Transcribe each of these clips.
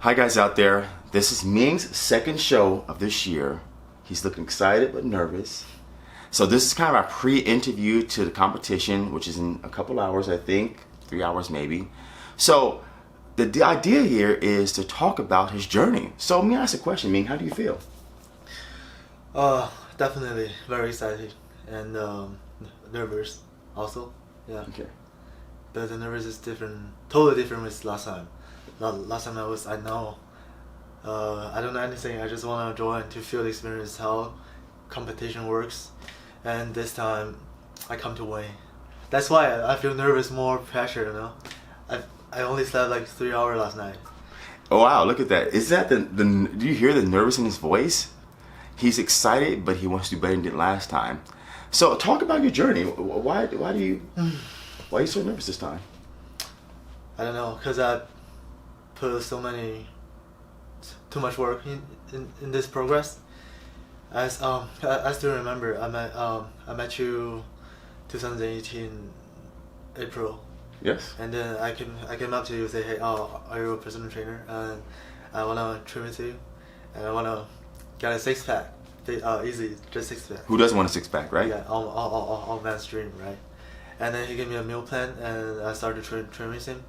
Hi guys out there, this is Ming's second show of this year. He's looking excited but nervous. So this is kind of our pre-interview to the competition, which is in a couple hours, I think, 3 hours maybe. So the idea here is to talk about his journey. So let me ask a question, Ming, how do you feel? Definitely very excited and nervous also. Yeah. Okay. But the nervous is different, totally different with last time. Last time I don't know anything. I just want to join to feel the experience how competition works, and this time I come to win. That's why I feel nervous, more pressure. I only slept like 3 hours last night. Oh wow, look at that. Is that do you hear the nervous in his voice? He's excited, but he wants to do better than he did last time. So talk about your journey. Why are you so nervous this time? I don't know, cause I put too much work in this progress. I still remember I met you 2018 April. Yes. And then I came up to you and say, hey, are you a personal trainer? And I wanna train with you, and I wanna get a 6-pack. Easy, just 6-pack. Who doesn't want a 6-pack, right? Yeah, all man's dream, right? And then he gave me a meal plan, and I started train with him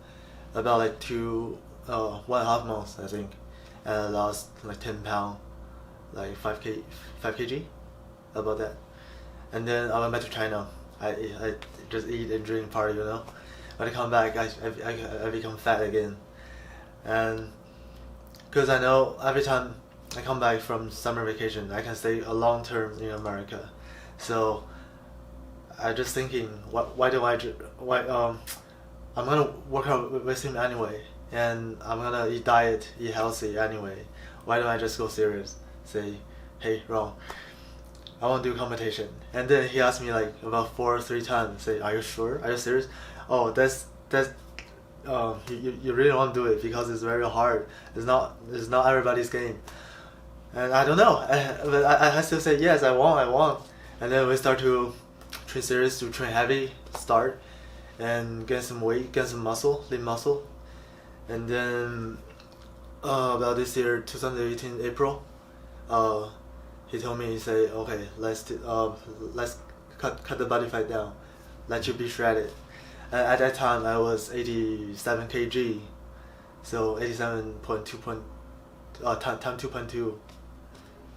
about like 1.5 months, I think, and I lost like 10 pounds, like 5 kg, about that. And then I went back to China. I just eat and drink party, When I come back, I become fat again, and because I know every time I come back from summer vacation, I can stay a long term in America, so I just thinking, I'm gonna work out with him anyway, and I'm gonna eat healthy anyway. Why don't I just go serious? Say, hey, Ron, I want to do competition. And then he asked me like about 4 or 3 times. Say, are you sure? Are you serious? Oh, you really want to do it because it's very hard. It's not everybody's game. And I don't know, but I still say yes. I want. And then we start to train serious, to train heavy, start, and gain some weight, gain some muscle, lean muscle. And then about this year, 2018 April, he told me, he said, okay, let's cut the body fat down, let you be shredded. And at that time I was 87 kg, so 87.2 times 2.2.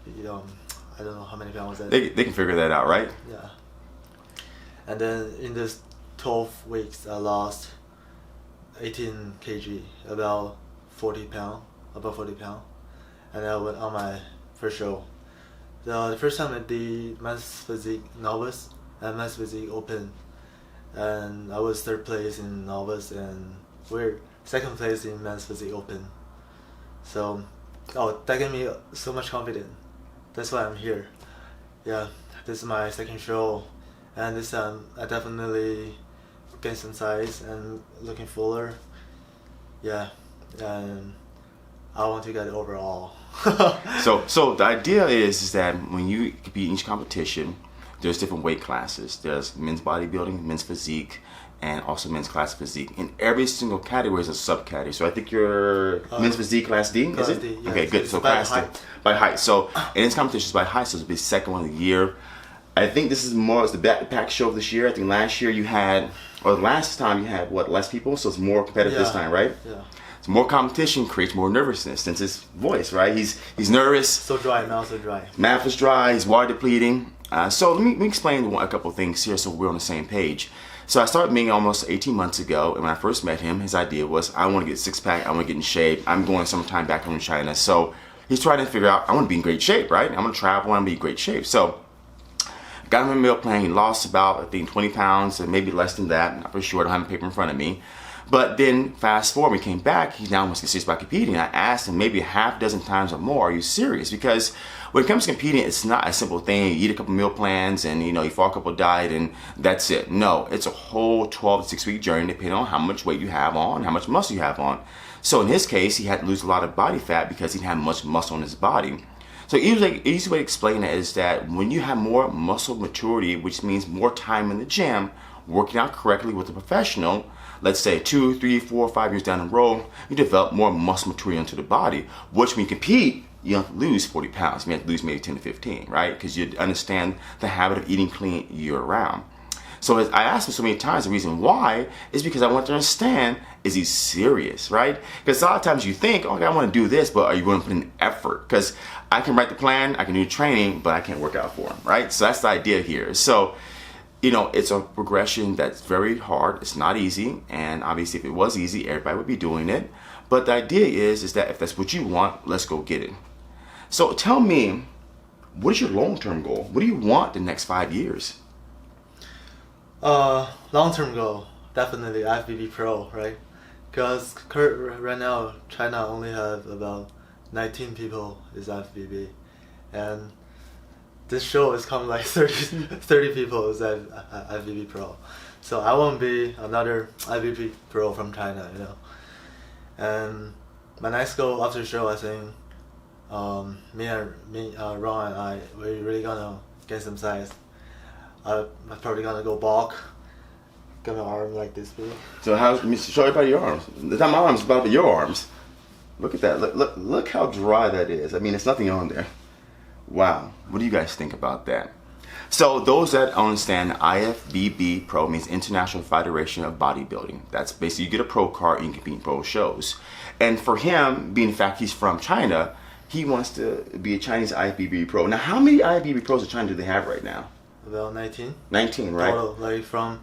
I don't know how many pounds that. They can figure that out, right? Yeah. And then in this 12 weeks, I lost 18 kg, about 40 pounds, and I went on my first show. The first time at the Men's Physique Novice and Men's Physique Open, and I was 3rd place in Novice and we're 2nd place in Men's Physique Open. So, that gave me so much confidence. That's why I'm here. Yeah, this is my second show, and this time I definitely gained some size and looking fuller. Yeah, and I want to get it overall. So the idea is that when you compete in each competition, there's different weight classes. There's men's bodybuilding, men's physique, and also men's class physique. In every single category is a subcategory. So I think you're men's physique class D, is it? D, yeah. Okay, good. So by class height. D, by height. So in this competition, it's by height, so it'll be the second one of the year. I think this is it's the backpack show of this year. I think last time you had less people, so it's more competitive this time, right? Yeah. So more competition creates more nervousness, since his voice, right? He's nervous. So dry, mouth so dry. Mouth is dry, he's water depleting. So let me explain a couple of things here so we're on the same page. So I started Ming almost 18 months ago, and when I first met him, his idea was, I want to get a 6-pack, I want to get in shape, I'm going sometime back home in China. So he's trying to figure out, I want to be in great shape, right? I'm going to travel, I want to be in great shape. So I got him a meal plan, he lost about, I think, 20 pounds, and maybe less than that, not for sure, I don't have a paper in front of me. But then fast forward, when he came back, he now wants to get serious about competing. I asked him maybe a half dozen times or more, are you serious? Because when it comes to competing, it's not a simple thing. You eat a couple meal plans and you follow a couple diet and that's it. No, it's a whole 12 to 6 week journey depending on how much weight you have on, how much muscle you have on. So in his case, he had to lose a lot of body fat because he didn't have much muscle on his body. So easy way to explain it is that when you have more muscle maturity, which means more time in the gym, working out correctly with a professional, let's say 2, 3, 4, 5 years down the road, you develop more muscle material into the body, which when you compete, you don't have to lose 40 pounds. You have to lose maybe 10 to 15, right? Because you understand the habit of eating clean year round. So as I asked him so many times, the reason why is because I want to understand, is he serious, right? Because a lot of times you think, okay, I want to do this, but are you going to put in effort? Because I can write the plan, I can do training, but I can't work out for him, right? So that's the idea here. So, you know, it's a progression that's very hard. It's not easy. And obviously if it was easy, everybody would be doing it. But the idea is that if that's what you want, let's go get it. So tell me, what is your long-term goal? What do you want the next 5 years? Long-term goal, definitely IFBB Pro, right? Because right now, China only have about 19 people is IFBB. And this show is coming like 30 people is IFBB Pro. So I want to be another IFBB Pro from China, you know. And my next goal after the show, I think, Ron and I, we're really gonna get some size. I'm probably gonna go bulk. Got my arm like this big. So show everybody your arms. It's not my arms, it's about to be your arms. Look at that. Look how dry that is. I mean, there's nothing on there. Wow. What do you guys think about that? So those that understand, IFBB Pro means International Federation of Bodybuilding. That's basically you get a pro card and you can compete in pro shows. And for him, being the fact he's from China, he wants to be a Chinese IFBB Pro. Now, how many IFBB Pros in China do they have right now? About 19. 19, right? Total, like from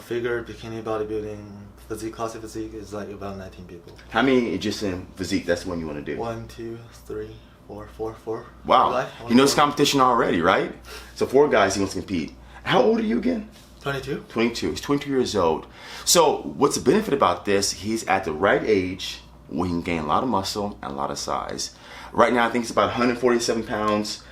figure, bikini, bodybuilding, physique, classic physique is like about 19 people. How many just in physique? That's the one you want to do? 1, 2, 3, 4. Wow. You know it's competition already, right? So 4 guys he wants to compete. How old are you again? 22. 22. He's 22 years old. So what's the benefit about this? He's at the right age where he can gain a lot of muscle and a lot of size. Right now I think it's about 147 pounds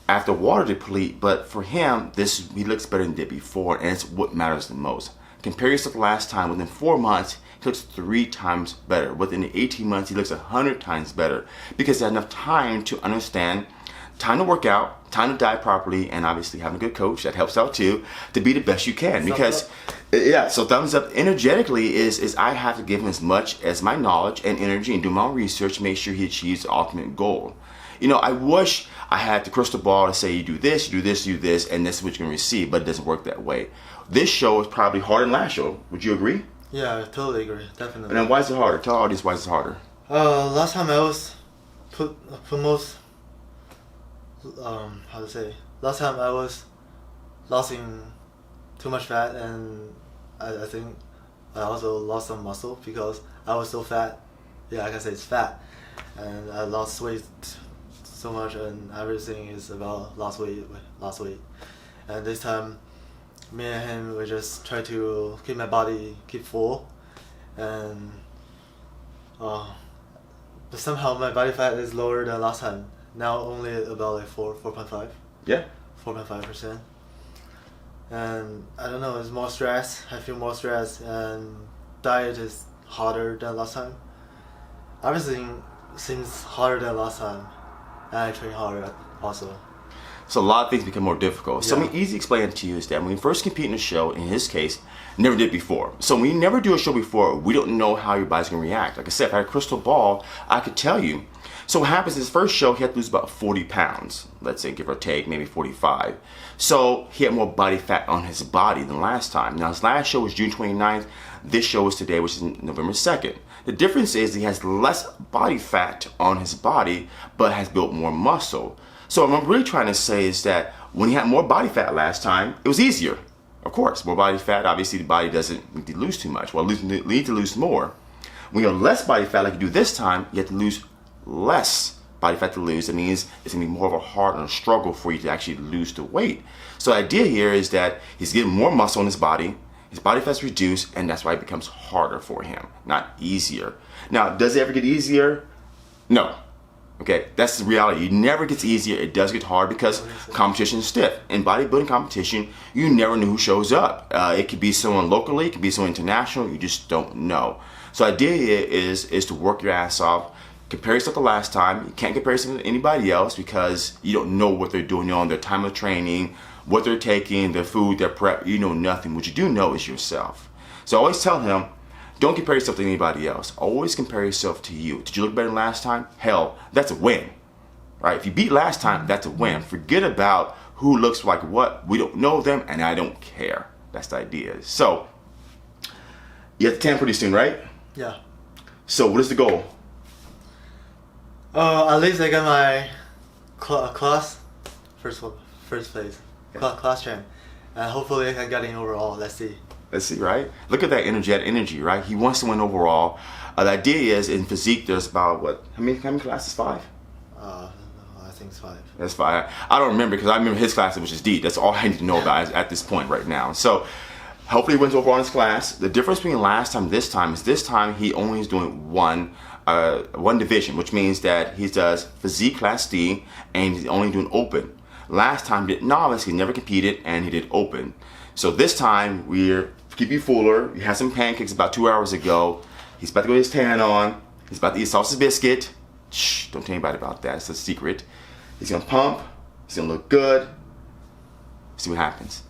after water deplete, but for him, he looks better than he did before, and it's what matters the most. Compare yourself to last time. Within 4 months, he looks 3 times better. Within 18 months, he looks 100 times better because he had enough time to understand, time to work out, time to diet properly, and obviously having a good coach that helps out too, to be the best you can. Because, yeah, so thumbs up energetically is I have to give him as much as my knowledge and energy and do my own research to make sure he achieves the ultimate goal. You know, I wish I had the crystal ball to say you do this, you do this, you do this, and this is what you're going to receive, but it doesn't work that way. This show is probably harder than last show. Would you agree? Yeah, I totally agree. Definitely. And then why is it harder? Tell our audience why it's harder. Last time I was last time I was losing too much fat, and I think I also lost some muscle because I was so fat. Yeah, I can say it's fat. And I lost weight so much, and everything is about lost weight. And this time, me and him, we just try to keep my body full, and but somehow my body fat is lower than last time. Now only about like 4.5. Yeah. 4.5%. And I don't know, it's more stress. I feel more stress, and diet is harder than last time. Everything seems harder than last time, and I train harder also. So a lot of things become more difficult. So Yeah. I mean, easy to explain to you is that when you first compete in a show, in his case, never did before. So when you never do a show before, we don't know how your body's gonna react. Like I said, if I had a crystal ball, I could tell you. So what happens is, first show, he had to lose about 40 pounds, let's say, give or take, maybe 45. So he had more body fat on his body than last time. Now his last show was June 29th. This show is today, which is November 2nd. The difference is he has less body fat on his body, but has built more muscle. So what I'm really trying to say is that when he had more body fat last time, it was easier. Of course, more body fat, obviously the body doesn't need to lose too much. Well, you need to lose more. When you have less body fat like you do this time, you have to lose less body fat to lose. That means it's gonna be more of a hard and a struggle for you to actually lose the weight. So the idea here is that he's getting more muscle in his body fat's reduced, and that's why it becomes harder for him, not easier. Now, does it ever get easier? No. Okay, that's the reality. It never gets easier. It does get hard because competition is stiff. In bodybuilding competition, you never know who shows up. It could be someone locally, it could be someone international, you just don't know. So the idea here is to work your ass off. Compare yourself to last time. You can't compare yourself to anybody else because you don't know what they're doing on their time of training, what they're taking, their food, their prep. You know nothing. What you do know is yourself. So I always tell him, don't compare yourself to anybody else. Always compare yourself to you. Did you look better than last time? Hell, that's a win. Right? If you beat last time, that's a win. Forget about who looks like what. We don't know them, and I don't care. That's the idea. So, you have to 10 pretty soon, right? Yeah. So, what is the goal? At least I got my class first place, class champ, and hopefully I can get in overall. Let's see. Let's see, right? Look at that energy, right? He wants to win overall. The idea is in physique, there's about what? How many classes? 5? I think it's 5. That's 5. I don't remember because I remember his class, which is D. That's all I need to know about at this point right now. So hopefully he wins overall in his class. The difference between last time and this time he only is doing one division, which means that he does physique class D and he's only doing open. Last time he did novice, he never competed, and he did open. So this time we're keep you fuller. He had some pancakes about 2 hours ago. He's about to go get his tan on. He's about to eat a sausage biscuit. Shh, don't tell anybody about that. It's a secret. He's gonna pump. He's gonna look good. See what happens.